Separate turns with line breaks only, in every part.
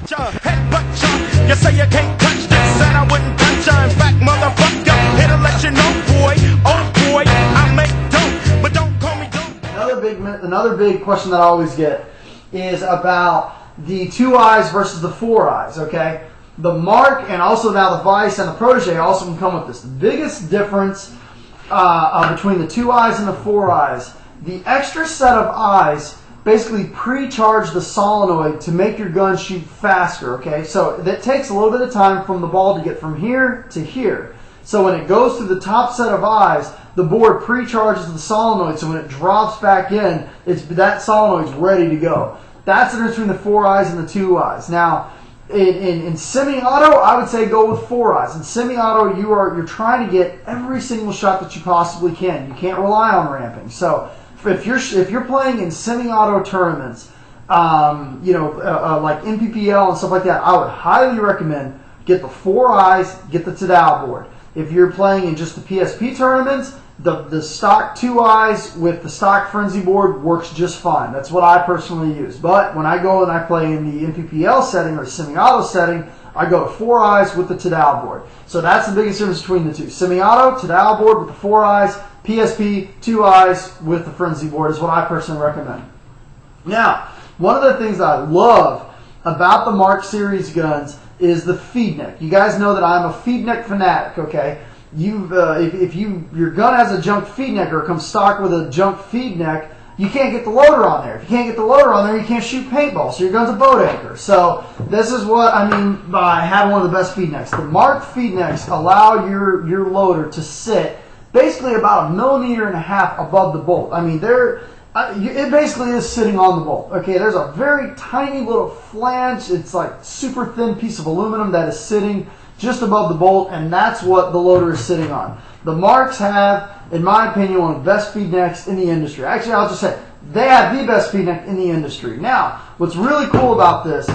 You say you can't touch this, and I wouldn't touch her. In fact, motherfucker, here to let you know, boy, oh boy, I make dope, but don't call me dope.
Another big question that I always get is about the 2 eyes versus the 4 eyes. Okay, the Marq and also now the Vice and the Protege also can come with this. The biggest difference between the 2 eyes and the 4 eyes, the extra set of eyes basically pre-charge the solenoid to make your gun shoot faster, okay? So that takes a little bit of time from the ball to get from here to here. So when it goes through the top set of eyes, the board pre-charges the solenoid, so when it drops back in, that solenoid's ready to go. That's the difference between the 4 eyes and the 2 eyes. Now, in semi-auto, I would say go with 4 eyes. In semi-auto, you're trying to get every single shot that you possibly can. You can't rely on ramping. So if you're playing in semi-auto tournaments, like NPPL and stuff like that, I would highly recommend get the 4 eyes, get the Tadao board. If you're playing in just the PSP tournaments, the stock 2 eyes with the stock Frenzy board works just fine. That's what I personally use. But when I go and I play in the NPPL setting or semi-auto setting, I go to 4 eyes with the Tadao board. So that's the biggest difference between the two. Semi-auto, Tadao board with the 4 eyes, PSP, 2 eyes with the Frenzy board is what I personally recommend. Now, one of the things that I love about the Marq series guns is the feed neck. You guys know that I'm a feed neck fanatic, okay? If your gun has a junk feed neck or comes stock with a junk feed neck, you can't get the loader on there. If you can't get the loader on there, you can't shoot paintball, so your gun's a boat anchor. So this is what I mean by having one of the best feed necks. The Marq feed necks allow your loader to sit basically about 1.5 millimeters above the bolt. I mean, it basically is sitting on the bolt. Okay, there's a very tiny little flange. It's like super thin piece of aluminum that is sitting just above the bolt, and that's what the loader is sitting on. The Marqs have, in my opinion, one of the best feed necks in the industry. Actually, I'll just say they have the best feed neck in the industry. Now, what's really cool about this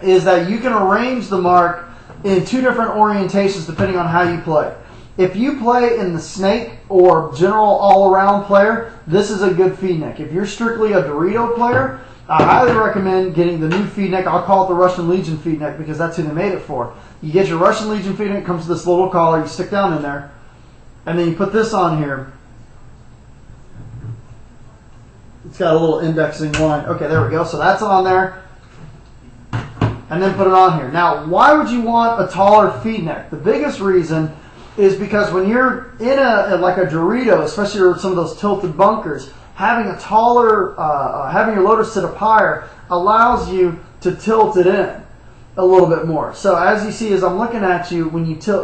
is that you can arrange the Marq in 2 different orientations depending on how you play. If you play in the snake or general all-around player, this is a good feed neck. If you're strictly a Dorito player, I highly recommend getting the new feed neck. I'll call it the Russian Legion feed neck because that's who they made it for. You get your Russian Legion feed neck, it comes with this little collar, you stick down in there, and then you put this on here. It's got a little indexing line. Okay, there we go. So that's on there. And then put it on here. Now, why would you want a taller feed neck? The biggest reason is because when you're in like a Dorito, especially with some of those tilted bunkers, having a taller, having your loader sit up higher allows you to tilt it in a little bit more. So as you see, as I'm looking at you,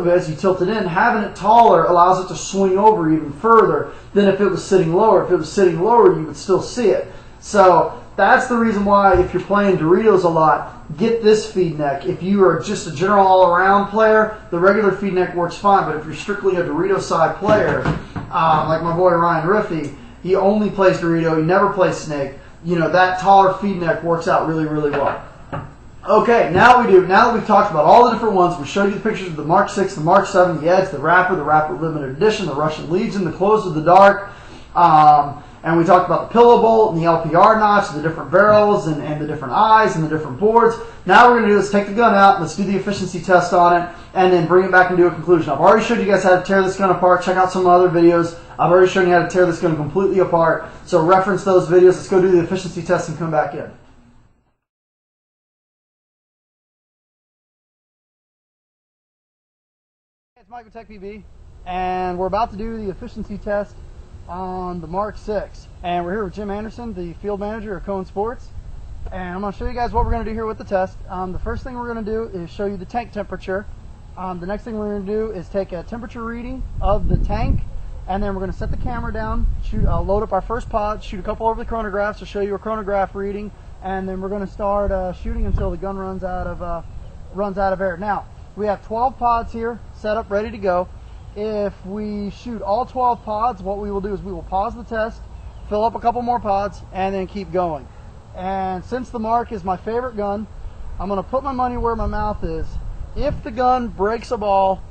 as you tilt it in, having it taller allows it to swing over even further than if it was sitting lower. If it was sitting lower, you would still see it. So that's the reason why if you're playing Doritos a lot, get this feed neck. If you are just a general all-around player, the regular feed neck works fine. But if you're strictly a Dorito side player, like my boy Ryan Riffey, he only plays Dorito, he never plays Snake, that taller feed neck works out really, really well. Okay, now that we've talked about all the different ones, we showed you the pictures of the Mark 6, the Mark 7, the Edge, the Rapper Limited Edition, the Russian Legion, the Close of the Dark, and we talked about the pillow bolt and the LPR notch, the different barrels and the different eyes and the different boards. Now what we're going to do is take the gun out, let's do the efficiency test on it, and then bring it back and do a conclusion. I've already showed you guys how to tear this gun apart. Check out some other videos. I've already shown you how to tear this gun completely apart. So reference those videos. Let's go do the efficiency test and come back in. It's Mike with TechPB, and we're about to do the efficiency test on the Mark 6. And we're here with Jim Anderson, the field manager of Cone Sports. And I'm going to show you guys what we're going to do here with the test. The first thing we're going to do is show you the tank temperature. The next thing we're going to do is take a temperature reading of the tank, and then we're going to set the camera down, load up our first pod, shoot a couple over the chronographs to show you a chronograph reading, and then we're going to start shooting until the gun runs out of air. Now, we have 12 pods here set up, ready to go. If we shoot all 12 pods, what we will do is we will pause the test, fill up a couple more pods, and then keep going. And since the Mark is my favorite gun, I'm going to put my money where my mouth is. If the gun breaks a ball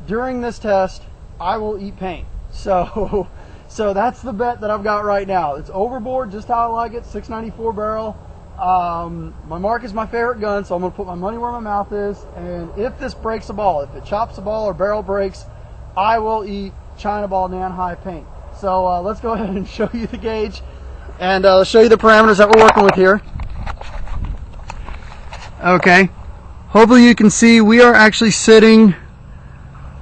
during this test, I will eat paint. So that's the bet that I've got right now. It's overboard, just how I like it, 694 barrel. My Marq is my favorite gun, so I'm going to put my money where my mouth is. And if this breaks a ball, if it chops a ball or barrel breaks, I will eat China ball Nan Hai paint. So let's go ahead and show you the gauge and show you the parameters that we're working with here. Okay, hopefully you can see we are actually sitting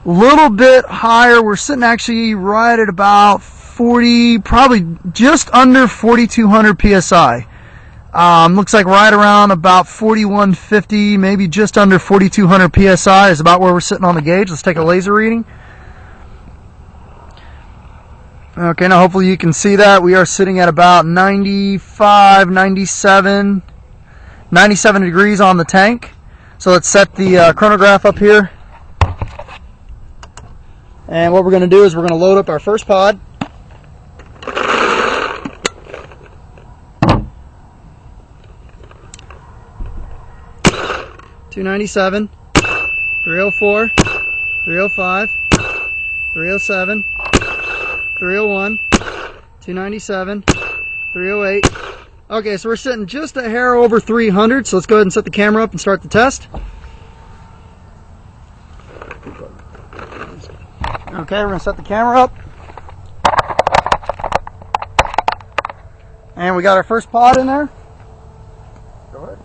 a little bit higher. We're sitting actually right at about 40, probably just under 4,200 psi. Looks like right around about 4,150, maybe just under 4,200 psi is about where we're sitting on the gauge. Let's take a laser reading. Okay, now hopefully you can see that. We are sitting at about 95, 97 degrees on the tank. So let's set the chronograph up here. And what we're going to do is we're going to load up our first pod. $297, 304, 305, 307, 301, 297, 308. Okay, so we're sitting just a hair over 300, so let's go ahead and set the camera up and start the test. Okay, we're going to set the camera up. And we got our first pod in there. Go ahead.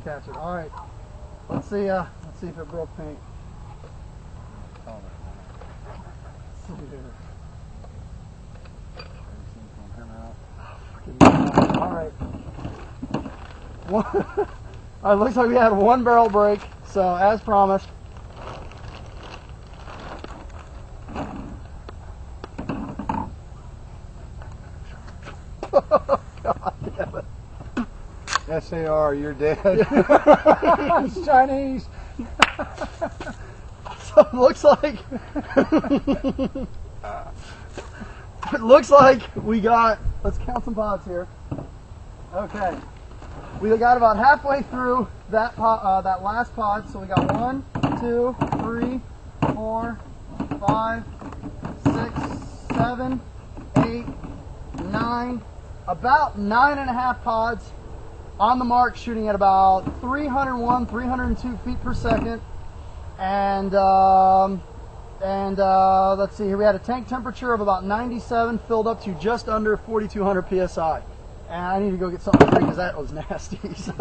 Catch it. All right. Let's see if it broke paint. All right. It looks like we had one barrel break. So as promised. God damn it.
SAR, you're dead.
It's Chinese. So it looks like we got, let's count some pods here. Okay. We got about halfway through that that last pod, so we got 1, 2, 3, 4, 5, 6, 7, 8, 9, about 9.5 pods on the Marq, shooting at about 301, 302 feet per second. And let's see here, we had a tank temperature of about 97, filled up to just under 4,200 psi. And I need to go get something to drink because that was nasty. So.